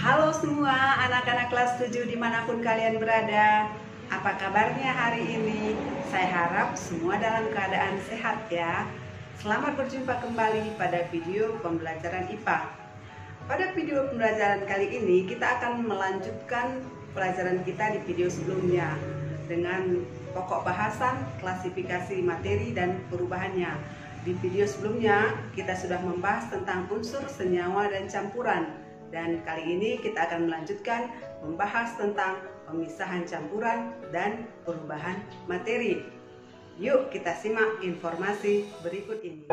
Halo semua anak-anak kelas 7 dimanapun kalian berada. Apa kabarnya hari ini? Saya harap semua dalam keadaan sehat ya. Selamat berjumpa kembali pada video pembelajaran IPA. Pada video pembelajaran kali ini kita akan melanjutkan pelajaran kita di video sebelumnya dengan pokok bahasan, klasifikasi materi dan perubahannya. Di video sebelumnya kita sudah membahas tentang unsur, senyawa dan campuran. Dan kali ini kita akan melanjutkan membahas tentang pemisahan campuran dan perubahan materi. Yuk kita simak informasi berikut ini.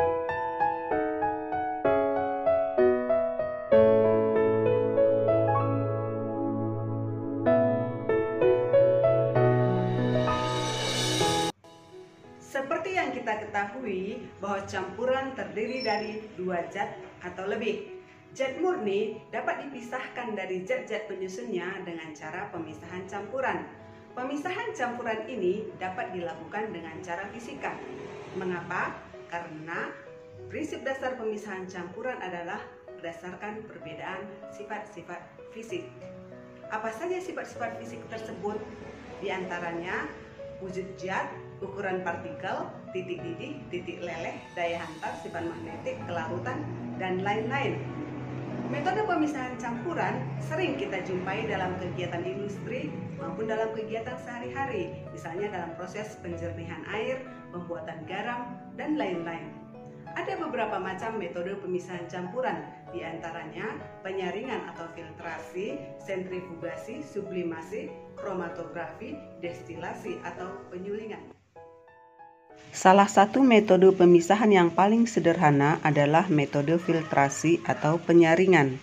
Seperti yang kita ketahui bahwa campuran terdiri dari dua zat atau lebih. Zat murni dapat dipisahkan dari zat-zat penyusunnya dengan cara pemisahan campuran. Pemisahan campuran ini dapat dilakukan dengan cara fisika. Mengapa? Karena prinsip dasar pemisahan campuran adalah berdasarkan perbedaan sifat-sifat fisik. Apa saja sifat-sifat fisik tersebut? Di antaranya wujud zat, ukuran partikel, titik didih, titik leleh, daya hantar, sifat magnetik, kelarutan, dan lain-lain. Metode pemisahan campuran sering kita jumpai dalam kegiatan industri maupun dalam kegiatan sehari-hari, misalnya dalam proses penjernihan air, pembuatan garam, dan lain-lain. Ada beberapa macam metode pemisahan campuran, di antaranya penyaringan atau filtrasi, sentrifugasi, sublimasi, kromatografi, destilasi atau penyulingan. Salah satu metode pemisahan yang paling sederhana adalah metode filtrasi atau penyaringan.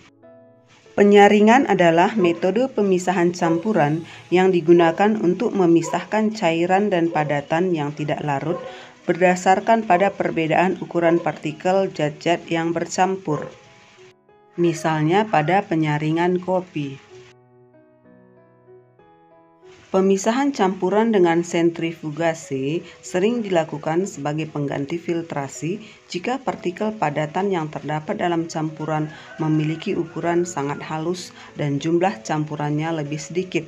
Penyaringan adalah metode pemisahan campuran yang digunakan untuk memisahkan cairan dan padatan yang tidak larut berdasarkan pada perbedaan ukuran partikel zat-zat yang bercampur. Misalnya pada penyaringan kopi. Pemisahan campuran dengan sentrifugasi sering dilakukan sebagai pengganti filtrasi jika partikel padatan yang terdapat dalam campuran memiliki ukuran sangat halus dan jumlah campurannya lebih sedikit.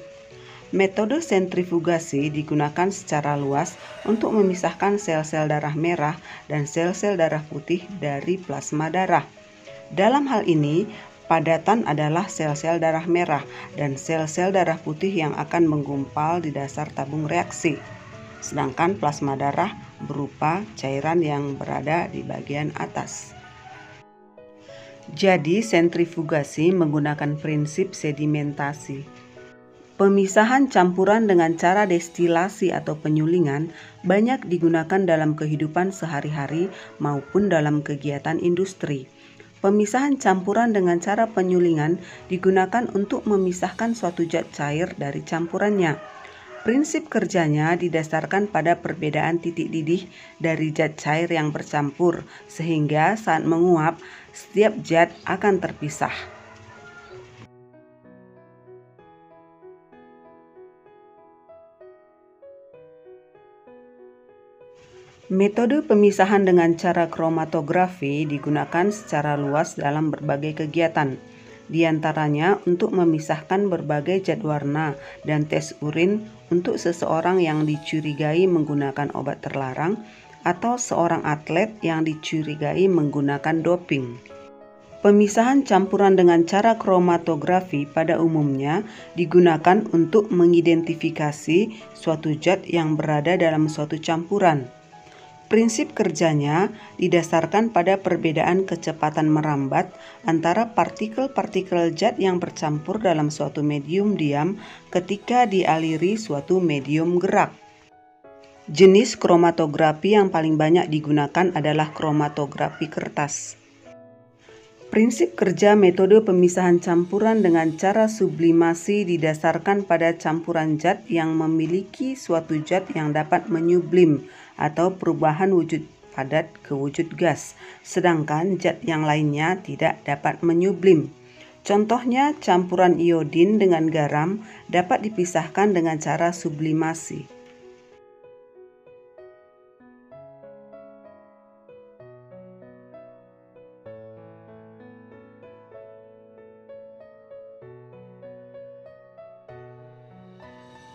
Metode sentrifugasi digunakan secara luas untuk memisahkan sel-sel darah merah dan sel-sel darah putih dari plasma darah. Dalam hal ini, padatan adalah sel-sel darah merah dan sel-sel darah putih yang akan menggumpal di dasar tabung reaksi. Sedangkan plasma darah berupa cairan yang berada di bagian atas. Jadi, sentrifugasi menggunakan prinsip sedimentasi. Pemisahan campuran dengan cara destilasi atau penyulingan banyak digunakan dalam kehidupan sehari-hari maupun dalam kegiatan industri. Pemisahan campuran dengan cara penyulingan digunakan untuk memisahkan suatu zat cair dari campurannya. Prinsip kerjanya didasarkan pada perbedaan titik didih dari zat cair yang bercampur, sehingga saat menguap, setiap zat akan terpisah. Metode pemisahan dengan cara kromatografi digunakan secara luas dalam berbagai kegiatan, di antaranya untuk memisahkan berbagai zat warna dan tes urin untuk seseorang yang dicurigai menggunakan obat terlarang atau seorang atlet yang dicurigai menggunakan doping. Pemisahan campuran dengan cara kromatografi pada umumnya digunakan untuk mengidentifikasi suatu zat yang berada dalam suatu campuran. Prinsip kerjanya didasarkan pada perbedaan kecepatan merambat antara partikel-partikel zat yang bercampur dalam suatu medium diam ketika dialiri suatu medium gerak. Jenis kromatografi yang paling banyak digunakan adalah kromatografi kertas. Prinsip kerja metode pemisahan campuran dengan cara sublimasi didasarkan pada campuran zat yang memiliki suatu zat yang dapat menyublim atau perubahan wujud padat ke wujud gas, sedangkan zat yang lainnya tidak dapat menyublim. Contohnya, campuran iodin dengan garam dapat dipisahkan dengan cara sublimasi.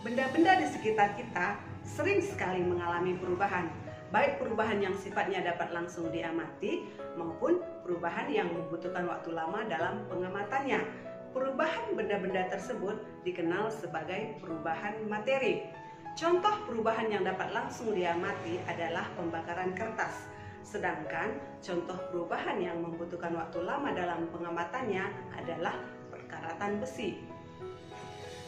Benda-benda di sekitar kita sering sekali mengalami perubahan, baik perubahan yang sifatnya dapat langsung diamati maupun perubahan yang membutuhkan waktu lama dalam pengamatannya. Perubahan benda-benda tersebut dikenal sebagai perubahan materi. Contoh perubahan yang dapat langsung diamati adalah pembakaran kertas, sedangkan contoh perubahan yang membutuhkan waktu lama dalam pengamatannya adalah perkaratan besi.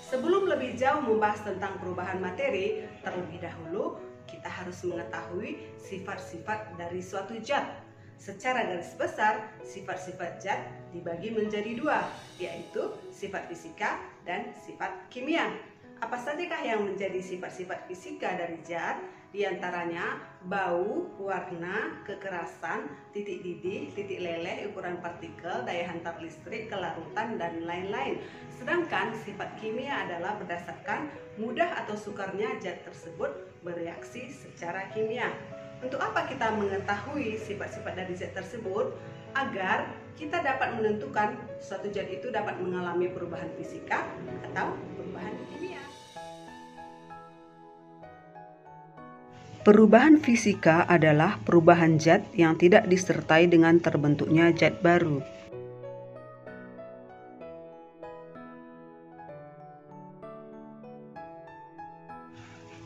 Sebelum lebih jauh membahas tentang perubahan materi, terlebih dahulu kita harus mengetahui sifat-sifat dari suatu zat. Secara garis besar, sifat-sifat zat dibagi menjadi dua, yaitu sifat fisika dan sifat kimia. Apa sajakah yang menjadi sifat-sifat fisika dari zat? Di antaranya bau, warna, kekerasan, titik didih, titik leleh, ukuran partikel, daya hantar listrik, kelarutan, dan lain-lain. Sedangkan sifat kimia adalah berdasarkan mudah atau sukarnya zat tersebut bereaksi secara kimia. Untuk apa kita mengetahui sifat-sifat dari zat tersebut? Agar kita dapat menentukan suatu zat itu dapat mengalami perubahan fisika atau perubahan kimia. Perubahan fisika adalah perubahan zat yang tidak disertai dengan terbentuknya zat baru.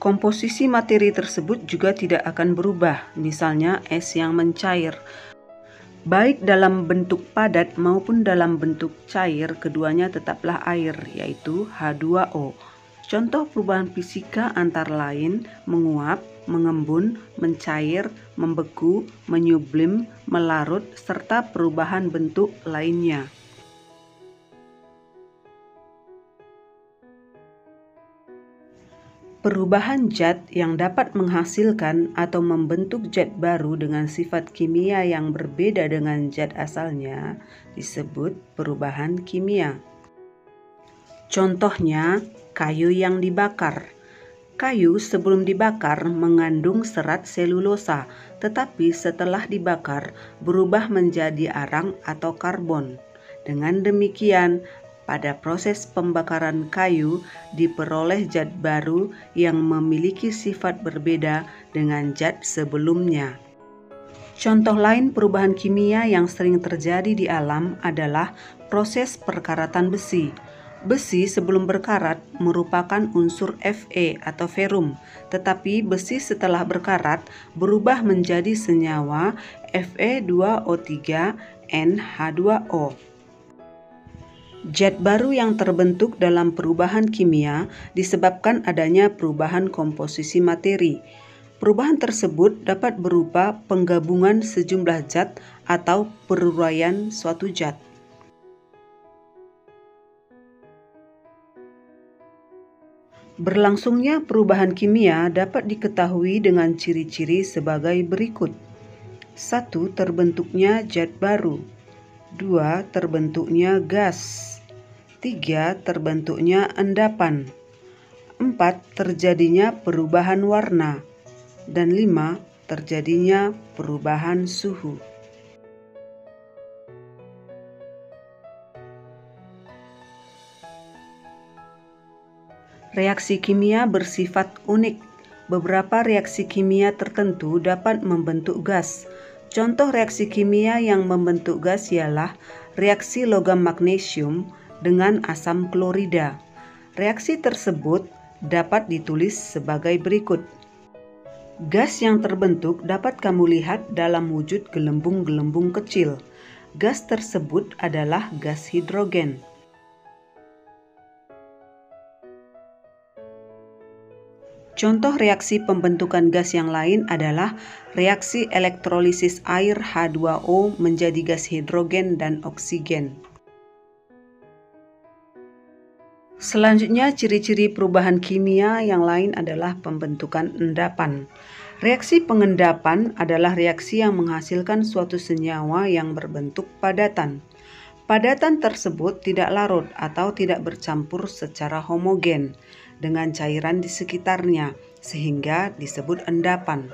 Komposisi materi tersebut juga tidak akan berubah, misalnya es yang mencair. Baik dalam bentuk padat maupun dalam bentuk cair, keduanya tetaplah air, yaitu H2O. Contoh perubahan fisika antara lain menguap, mengembun, mencair, membeku, menyublim, melarut, serta perubahan bentuk lainnya. Perubahan zat yang dapat menghasilkan atau membentuk zat baru dengan sifat kimia yang berbeda dengan zat asalnya disebut perubahan kimia. Contohnya, kayu yang dibakar. Kayu sebelum dibakar mengandung serat selulosa, tetapi setelah dibakar berubah menjadi arang atau karbon. Dengan demikian, pada proses pembakaran kayu diperoleh zat baru yang memiliki sifat berbeda dengan zat sebelumnya. Contoh lain perubahan kimia yang sering terjadi di alam adalah proses perkaratan besi. Besi sebelum berkarat merupakan unsur Fe atau ferum, tetapi besi setelah berkarat berubah menjadi senyawa Fe2O3NH2O. Zat baru yang terbentuk dalam perubahan kimia disebabkan adanya perubahan komposisi materi. Perubahan tersebut dapat berupa penggabungan sejumlah zat atau peruraian suatu zat. Berlangsungnya perubahan kimia dapat diketahui dengan ciri-ciri sebagai berikut. 1. Terbentuknya zat baru. 2. Terbentuknya gas. 3. Terbentuknya endapan. 4. Terjadinya perubahan warna. Dan 5. Terjadinya perubahan suhu. Reaksi kimia bersifat unik. Beberapa reaksi kimia tertentu dapat membentuk gas. Contoh reaksi kimia yang membentuk gas ialah reaksi logam magnesium dengan asam klorida. Reaksi tersebut dapat ditulis sebagai berikut. Gas yang terbentuk dapat kamu lihat dalam wujud gelembung-gelembung kecil. Gas tersebut adalah gas hidrogen. Contoh reaksi pembentukan gas yang lain adalah reaksi elektrolisis air H2O menjadi gas hidrogen dan oksigen. Selanjutnya, ciri-ciri perubahan kimia yang lain adalah pembentukan endapan. Reaksi pengendapan adalah reaksi yang menghasilkan suatu senyawa yang berbentuk padatan. Padatan tersebut tidak larut atau tidak bercampur secara homogen dengan cairan di sekitarnya, sehingga disebut endapan.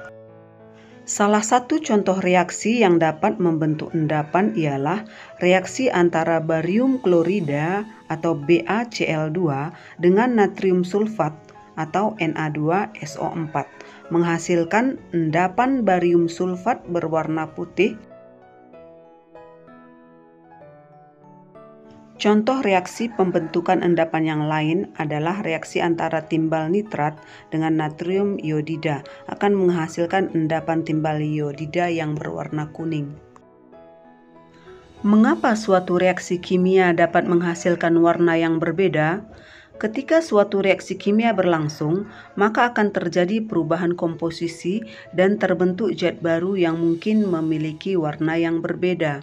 Salah satu contoh reaksi yang dapat membentuk endapan ialah reaksi antara barium klorida atau BaCl2 dengan natrium sulfat atau Na2SO4, menghasilkan endapan barium sulfat berwarna putih. Contoh reaksi pembentukan endapan yang lain adalah reaksi antara timbal nitrat dengan natrium iodida akan menghasilkan endapan timbal iodida yang berwarna kuning. Mengapa suatu reaksi kimia dapat menghasilkan warna yang berbeda? Ketika suatu reaksi kimia berlangsung, maka akan terjadi perubahan komposisi dan terbentuk zat baru yang mungkin memiliki warna yang berbeda.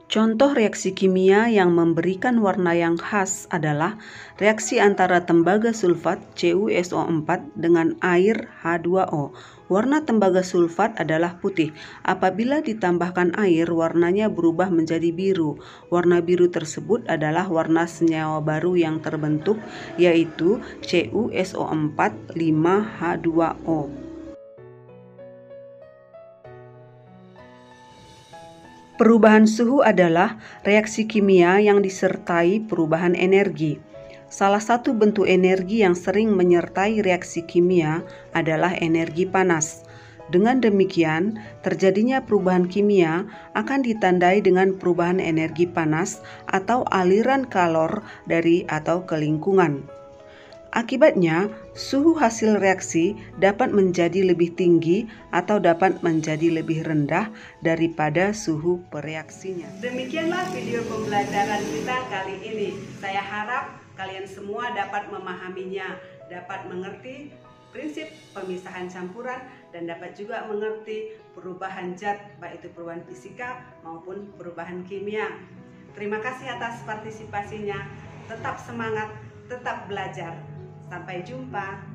Contoh reaksi kimia yang memberikan warna yang khas adalah reaksi antara tembaga sulfat CuSO4 dengan air H2O. Warna tembaga sulfat adalah putih. Apabila ditambahkan air, warnanya berubah menjadi biru. Warna biru tersebut adalah warna senyawa baru yang terbentuk, yaitu CuSO4 5H2O. Perubahan suhu adalah reaksi kimia yang disertai perubahan energi. Salah satu bentuk energi yang sering menyertai reaksi kimia adalah energi panas. Dengan demikian, terjadinya perubahan kimia akan ditandai dengan perubahan energi panas atau aliran kalor dari atau ke lingkungan. Akibatnya, suhu hasil reaksi dapat menjadi lebih tinggi atau dapat menjadi lebih rendah daripada suhu pereaksinya. Demikianlah video pembelajaran kita kali ini. Saya harap kalian semua dapat memahaminya, dapat mengerti prinsip pemisahan campuran, dan dapat juga mengerti perubahan zat, baik itu perubahan fisika maupun perubahan kimia. Terima kasih atas partisipasinya. Tetap semangat, tetap belajar. Sampai jumpa.